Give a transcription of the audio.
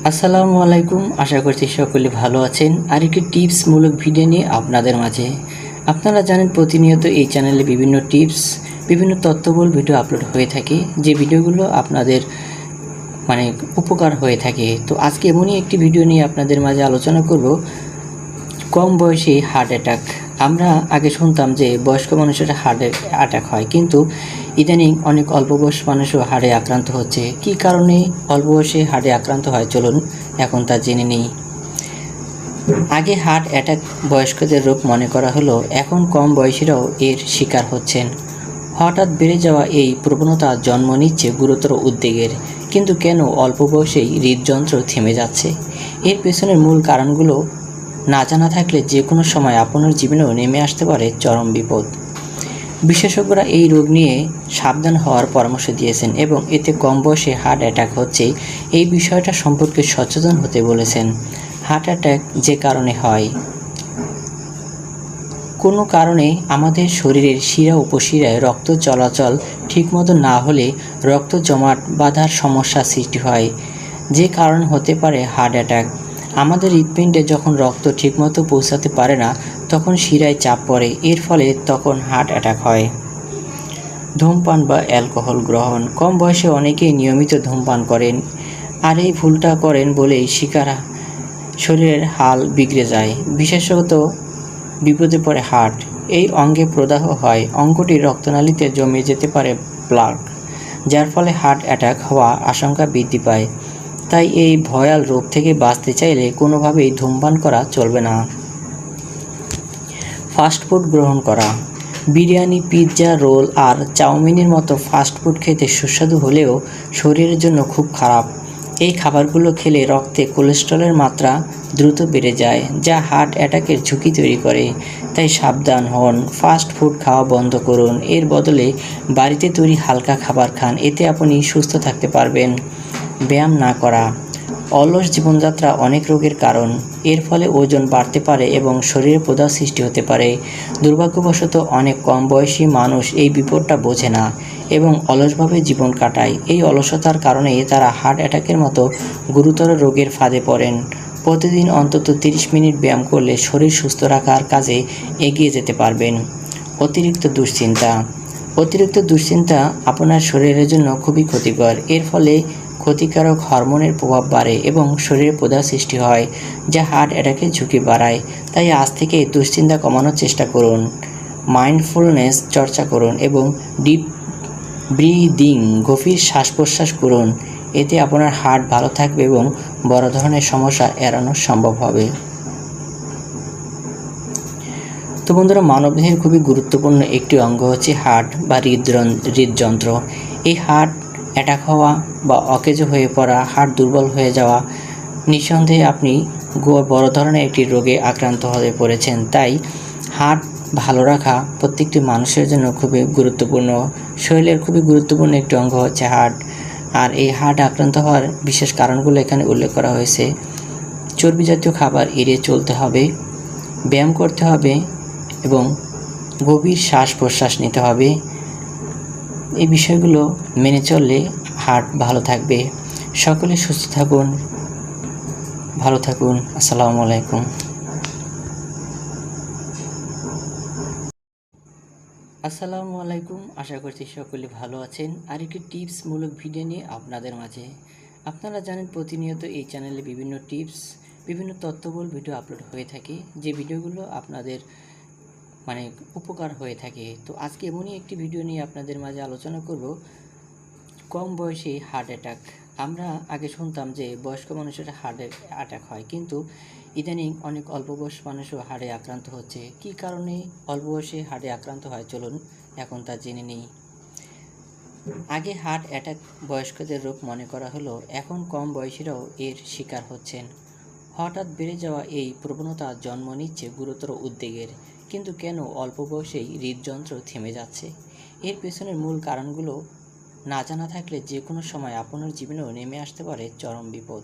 আসসালামু আলাইকুম। আশা করছি সকলে ভালো আছেন। আরেকটি টিপসমূলক ভিডিও নিয়ে আপনাদের মাঝে। আপনারা জানেন প্রতিনিয়ত এই চ্যানেলে বিভিন্ন টিপস, বিভিন্ন তথ্যবহুল ভিডিও আপলোড হয়ে থাকে, যে ভিডিওগুলো আপনাদের উপকার হয়ে থাকে। তো আজকে এমনই একটি ভিডিও নিয়ে আপনাদের মাঝে আলোচনা করব, কম বয়সে হার্ট অ্যাটাক। আমরা আগে শুনতাম যে বয়স্ক মানুষের হার্ট অ্যাটাক হয়, কিন্তু ইদানিং অনেক অল্প বয়স মানুষও হার্টে আক্রান্ত হচ্ছে। কী কারণে অল্প বয়সে হার্টে আক্রান্ত হয়, চলুন এখন তা জেনে নিই। আগে হার্ট অ্যাটাক বয়স্কদের রোগ মনে করা হলো, এখন কম বয়সীরাও এর শিকার হচ্ছেন। হঠাৎ বেড়ে যাওয়া এই প্রবণতা জন্ম নিচ্ছে গুরুতর উদ্বেগের। কিন্তু কেন অল্প বয়সেই হৃদযন্ত্র থেমে যাচ্ছে? এর পেছনের মূল কারণগুলো না জানা থাকলে যে কোনো সময় আপনার জীবনেও নেমে আসতে পারে চরম বিপদ। বিশেষজ্ঞরা এই রোগ নিয়ে সাবধান হওয়ার পরামর্শ দিয়েছেন এবং এতে কম বয়সে হার্ট অ্যাটাক হচ্ছে এই বিষয়টা সম্পর্কে সচেতন হতে বলেছেন। হার্ট অ্যাটাক যে কারণে হয়, কোনো কারণে আমাদের শরীরের শিরা উপশিরায় রক্ত চলাচল ঠিকমতো না হলে রক্ত জমাট বাঁধার সমস্যা সৃষ্টি হয়, যে কারণ হতে পারে হার্ট অ্যাটাক। আমাদের হৃৎপিণ্ডে যখন রক্ত ঠিকমতো পৌঁছাতে পারে না, তখন শিরায় চাপ পড়ে, এর ফলে তখন হার্ট অ্যাটাক হয়। ধূমপান বা অ্যালকোহল গ্রহণ। কম বয়সে অনেকেই নিয়মিত ধূমপান করেন, আর এই ভুলটা করেন বলেই শরীরের হাল বিগড়ে যায়। বিশেষত বিপদে পড়ে হার্ট। এই অঙ্গে প্রদাহ হয়, অঙ্গটি রক্তনালীতে জমে যেতে পারে প্লাক, যার ফলে হার্ট অ্যাটাক হওয়া আশঙ্কা বৃদ্ধি পায়। তাই এই ভয়াল রোগ থেকে বাঁচতে চাইলে কোনোভাবেই ধূমপান করা চলবে না। ফাস্টফুড গ্রহণ করা। বিরিয়ানি, পিৎজা, রোল আর চাউমিনের মতো ফাস্টফুড খেতে সুস্বাদু হলেও শরীরের জন্য খুব খারাপ। এই খাবারগুলো খেলে রক্তে কোলেস্টেরলের মাত্রা দ্রুত বেড়ে যায়, যা হার্ট অ্যাটাকের ঝুঁকি তৈরি করে। তাই সাবধান হন, ফাস্ট ফুড খাওয়া বন্ধ করুন। এর বদলে বাড়িতে তৈরি হালকা খাবার খান, এতে আপনি সুস্থ থাকতে পারবেন। ব্যায়াম না করা। অলস জীবনযাত্রা অনেক রোগের কারণ। এর ফলে ওজন বাড়তে পারে এবং শরীরে প্রদাহ সৃষ্টি হতে পারে। দুর্ভাগ্যবশত অনেক কম বয়সী মানুষ এই বিপদটা বোঝে না এবং অলসভাবে জীবন কাটায়। এই অলসতার কারণে তারা হার্ট অ্যাটাকের মতো গুরুতর রোগের ফাঁদে পড়েন। প্রতিদিন অন্তত 30 মিনিট ব্যায়াম করলে শরীর সুস্থ রাখার কাজে এগিয়ে যেতে পারবেন। অতিরিক্ত দুশ্চিন্তা। অতিরিক্ত দুশ্চিন্তা আপনার শরীরের জন্য খুবই ক্ষতিকর। এর ফলে ক্ষতিকারক হরমোনের প্রভাব বাড়ে এবং শরীরে প্রদাহ সৃষ্টি হয়, যা হার্ট অ্যাটাকের ঝুঁকি বাড়ায়। তাই আজ থেকে দুশ্চিন্তা কমানোর চেষ্টা করুন, মাইন্ডফুলনেস চর্চা করুন এবং ডিপ ব্রিদিং, গভীর শ্বাস প্রশ্বাস করুন। এতে আপনার হার্ট ভালো থাকবে এবং বড় ধরনের সমস্যা এড়ানো সম্ভব হবে। তো বন্ধুরা, মানবদেহের খুবই গুরুত্বপূর্ণ একটি অঙ্গ হচ্ছে হার্ট বা হৃদযন্ত্র। এই হার্ট অ্যাটাক হওয়া বা অকেজো হয়ে পড়া, হার্ট দুর্বল হয়ে যাওয়া, নিঃসন্দেহে আপনি বড় ধরনের একটি রোগে আক্রান্ত হয়ে পড়েছেন। তাই হার্ট ভালো রাখা প্রত্যেকটি মানুষের জন্য খুবই গুরুত্বপূর্ণ। শরীরের খুবই গুরুত্বপূর্ণ একটি অঙ্গ হচ্ছে হার্ট। আর এই হার্ট আক্রান্ত হওয়ার বিশেষ কারণগুলো এখানে উল্লেখ করা হয়েছে। চর্বি জাতীয় খাবার এড়িয়ে চলতে হবে, ব্যায়াম করতে হবে এবং গভীর শ্বাস প্রশ্বাস নিতে হবে। এই বিষয়গুলো মেনে চললে হার্ট ভালো থাকবে। সকলে সুস্থ থাকুন, ভালো থাকুন। আসসালামু আলাইকুম। আসসালামু আলাইকুম। আশা করছি সকলে ভালো আছেন। আরেকটি টিপসমূলক ভিডিও নিয়ে আপনাদের মাঝে। আপনারা জানেন প্রতিনিয়ত এই চ্যানেলে বিভিন্ন টিপস, বিভিন্ন তথ্যবহুল ভিডিও আপলোড হয়ে থাকে, যে ভিডিওগুলো আপনাদের উপকার হয়ে থাকে। তো আজকে এমনই একটি ভিডিও নিয়ে আপনাদের মাঝে আলোচনা করব, কম বয়সে হার্ট অ্যাটাক। আমরা আগে শুনতাম যে বয়স্ক মানুষের হার্ট অ্যাটাক হয়, কিন্তু ইদানিং অনেক অল্প বয়স মানুষও হার্টে আক্রান্ত হচ্ছে। কী কারণে অল্প বয়সে হার্টে আক্রান্ত হয়, চলুন এখন তা জেনে নিই। আগে হার্ট অ্যাটাক বয়স্কদের রোগ মনে করা হলো, এখন কম বয়সীরাও এর শিকার হচ্ছেন। হঠাৎ বেড়ে যাওয়া এই প্রবণতা জন্ম নিচ্ছে গুরুতর উদ্বেগের। কিন্তু কেন অল্প বয়সেই হৃদযন্ত্র থেমে যাচ্ছে? এর পেছনের মূল কারণগুলো না জানা থাকলে যে কোনো সময় আপনার জীবনেও নেমে আসতে পারে চরম বিপদ।